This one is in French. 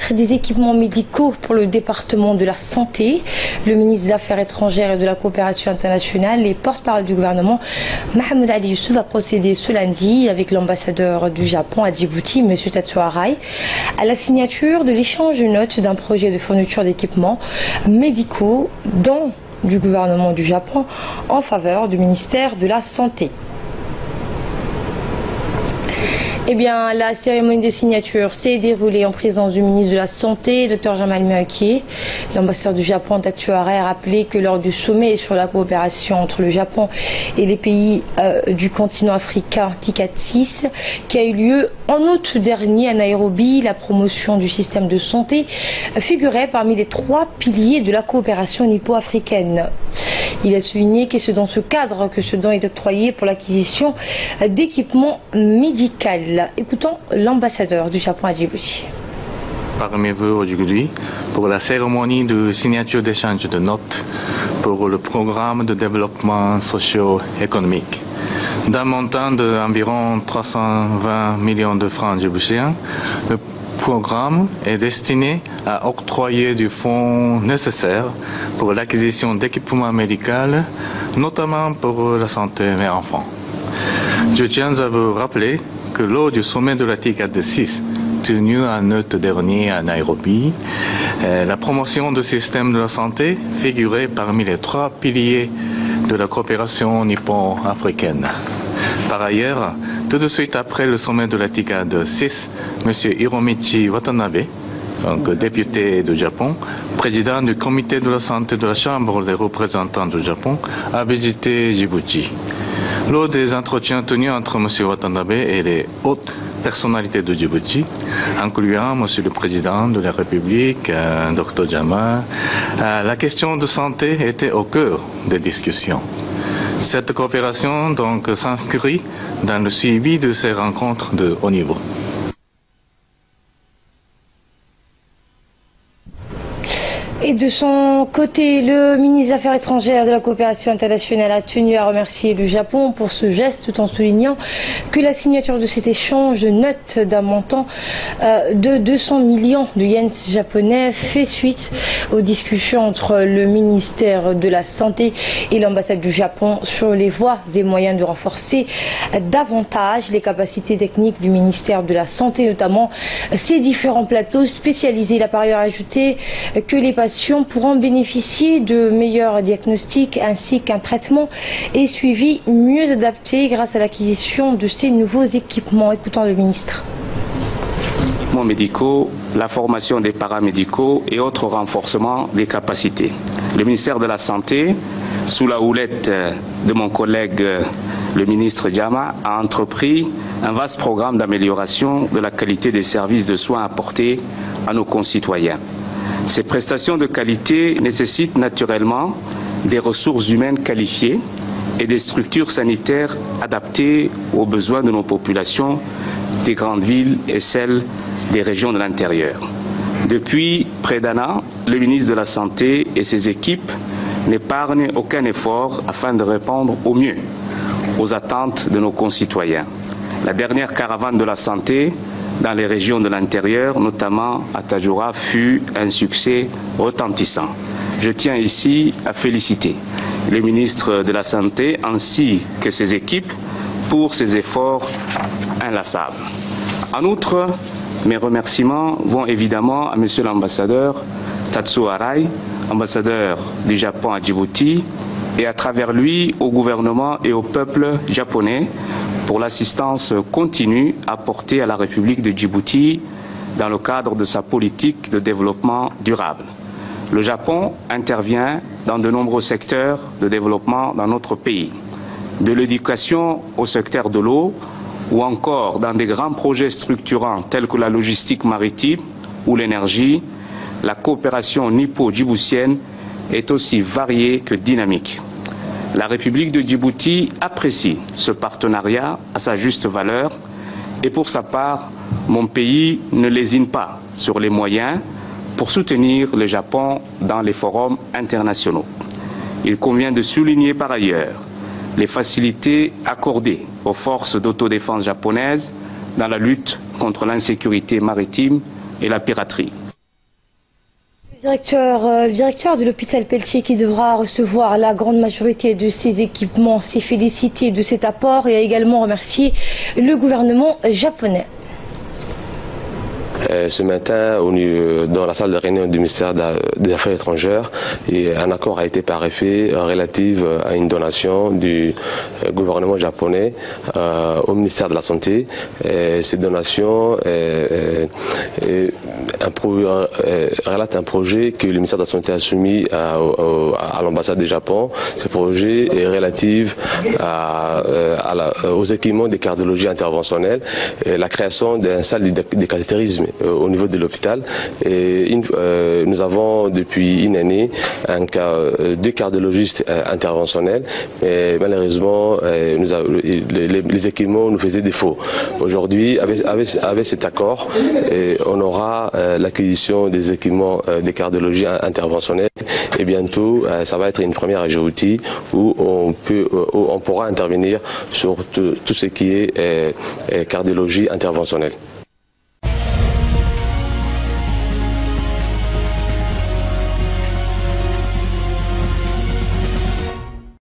ministre des équipements médicaux pour le département de la santé, le ministre des Affaires étrangères et de la coopération internationale et porte-parole du gouvernement, Mohamed Ali Youssouf, a procédé ce lundi avec l'ambassadeur du Japon à Djibouti, M. Tatsuo Arai, à la signature de l'échange de notes d'un projet de fourniture d'équipements médicaux du gouvernement du Japon en faveur du ministère de la Santé. Eh bien, la cérémonie de signature s'est déroulée en présence du ministre de la Santé, Dr Jamal Miyake. L'ambassadeur du Japon, Tatsuo Arai, a rappelé que lors du sommet sur la coopération entre le Japon et les pays du continent africain, TICAD 6, qui a eu lieu en août dernier à Nairobi, la promotion du système de santé figurait parmi les 3 piliers de la coopération nippo-africaine. Il a souligné que c'est dans ce cadre que ce don est octroyé pour l'acquisition d'équipements médicaux. Écoutons l'ambassadeur du Japon à Djibouti. Parmi vous aujourd'hui pour la cérémonie de signature d'échange de notes pour le programme de développement socio-économique. D'un montant d'environ 320 millions de francs djiboutiens, le programme est destiné à octroyer du fonds nécessaire pour l'acquisition d'équipements médicaux, notamment pour la santé mère-enfant. Je tiens à vous rappeler que lors du sommet de la TICAD 6 tenu en août dernier à Nairobi, la promotion du système de la santé figurait parmi les 3 piliers de la coopération nippon-africaine. Par ailleurs, tout de suite après le sommet de la TICAD 6, M. Hiromichi Watanabe, donc député du Japon, président du comité de la santé de la Chambre des représentants du Japon, a visité Djibouti. Lors des entretiens tenus entre M. Watanabe et les hautes personnalités de Djibouti, incluant M. le Président de la République, Dr Jama, la question de santé était au cœur des discussions. Cette coopération donc s'inscrit dans le suivi de ces rencontres de haut niveau. Et de son côté, le ministre des Affaires étrangères et de la coopération internationale a tenu à remercier le Japon pour ce geste, tout en soulignant que la signature de cet échange de notes d'un montant de 200 millions de yens japonais fait suite aux discussions entre le ministère de la Santé et l'ambassade du Japon sur les voies et moyens de renforcer davantage les capacités techniques du ministère de la Santé, notamment ses différents plateaux spécialisés. Il a par ailleurs ajouté que les patients pourront bénéficier de meilleurs diagnostics ainsi qu'un traitement et suivi mieux adapté grâce à l'acquisition de ces nouveaux équipements. Écoutons le ministre. Médicaux, la formation des paramédicaux et autres renforcements des capacités. Le ministère de la Santé, sous la houlette de mon collègue le ministre Jama, a entrepris un vaste programme d'amélioration de la qualité des services de soins apportés à nos concitoyens. Ces prestations de qualité nécessitent naturellement des ressources humaines qualifiées et des structures sanitaires adaptées aux besoins de nos populations des grandes villes et celles des régions de l'intérieur. Depuis près d'un an, le ministre de la Santé et ses équipes n'épargnent aucun effort afin de répondre au mieux aux attentes de nos concitoyens. La dernière caravane de la santé dans les régions de l'intérieur, notamment à Tadjoura, fut un succès retentissant. Je tiens ici à féliciter le ministre de la Santé ainsi que ses équipes pour ces efforts inlassables. En outre, mes remerciements vont évidemment à Monsieur l'ambassadeur Tatsuo Arai, ambassadeur du Japon à Djibouti, et à travers lui au gouvernement et au peuple japonais pour l'assistance continue apportée à la République de Djibouti dans le cadre de sa politique de développement durable. Le Japon intervient dans de nombreux secteurs de développement dans notre pays, de l'éducation au secteur de l'eau ou encore dans des grands projets structurants tels que la logistique maritime ou l'énergie. La coopération nippo-djiboutienne est aussi variée que dynamique. La République de Djibouti apprécie ce partenariat à sa juste valeur et pour sa part, mon pays ne lésine pas sur les moyens pour soutenir le Japon dans les forums internationaux. Il convient de souligner par ailleurs les facilités accordées aux forces d'autodéfense japonaises dans la lutte contre l'insécurité maritime et la piraterie. Le directeur de l'hôpital Pelletier, qui devra recevoir la grande majorité de ces équipements, s'est félicité de cet apport et a également remercié le gouvernement japonais. Ce matin, dans la salle de réunion du ministère des Affaires étrangères, un accord a été paraphé relatif à une donation du gouvernement japonais au ministère de la Santé. Cette donation relate un projet que le ministère de la Santé a soumis à l'ambassade du Japon. Ce projet est relatif aux équipements de cardiologie interventionnelle, la création d'une salle de cathétérisme au niveau de l'hôpital. Nous avons depuis une année deux cardiologistes interventionnels, mais malheureusement les équipements nous faisaient défaut. Aujourd'hui, avec cet accord, on aura l'acquisition des équipements de cardiologie interventionnelle et bientôt ça va être une première ajoutie où on pourra intervenir sur tout ce qui est cardiologie interventionnelle.